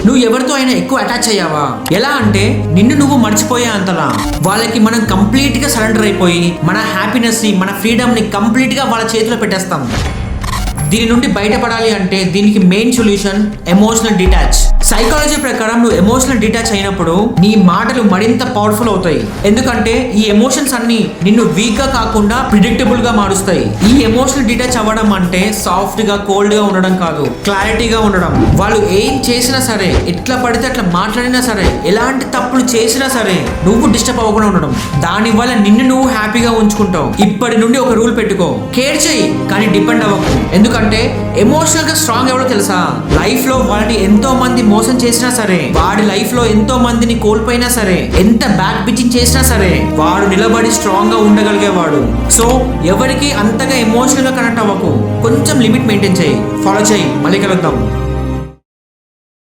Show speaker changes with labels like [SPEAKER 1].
[SPEAKER 1] నువ్వు ఎవరితో అయినా ఎక్కువ అటాచ్ అయ్యావా? ఎలా అంటే నిన్ను నువ్వు మర్చిపోయే అంతలా. వాళ్ళకి మనం కంప్లీట్ గా సరెండర్ అయిపోయి మన హ్యాపీనెస్ ని, మన ఫ్రీడమ్ ని కంప్లీట్ గా వాళ్ళ చేతిలో పెట్టేస్తాం. దీని నుండి బయటపడాలి అంటే దీనికి main solution emotional detach. Psychology ప్రకారం నువ్వు ఎమోషనల్ డిటాచ్ అయినప్పుడు నీ మాటలు మరింత పవర్ఫుల్ అవుతాయి. ఎందుకంటే ఈ ఎమోషన్స్ అన్ని నిన్ను వీక్ గా కాకుండా ప్రిడిక్టబుల్ గా మారుస్తాయి. ఈ ఎమోషనల్ డిటాచ్ అవ్వడం అంటే సాఫ్ట్ గా, కోల్డ్ గా ఉండడం కాదు, క్లారిటీగా ఉండడం. వాళ్ళు ఏం చేసినా సరే, ఎట్లా పడితే అట్లా మాట్లాడినా సరే, ఎలాంటి తప్పులు చేసినా సరే నువ్వు డిస్టర్బ్ అవ్వకుండా ఉండడం. దాని వల్ల నిన్ను నువ్వు హ్యాపీగా ఉంచుకుంటావు. ఇప్పటి నుండి ఒక రూల్ పెట్టుకో, కేర్ చేయి కానీ డిపెండ్ అవ్వకు. ఎందుకంటే ఎమోషనల్ గా స్ట్రాంగ్ ఎవరో తెలుసా? లైఫ్ లో వాళ్ళని ఎంతో మంది మోసం చేసినా సరే, వాడి లైఫ్ లో ఎంతో మందిని కోల్పోయినా సరే, ఎంత బ్యాక్ పిచ్చింగ్ చేసినా సరే వాడు నిలబడి స్ట్రాంగ్ గా ఉండగలిగేవాడు. సో ఎవరికి అంతగా ఎమోషనల్ గా కనెక్ట్ అవ్వకు, కొంచెం లిమిట్ మెయింటైన్ చేయి, ఫాలో చేయి. మళ్ళీ కలుద్దాం.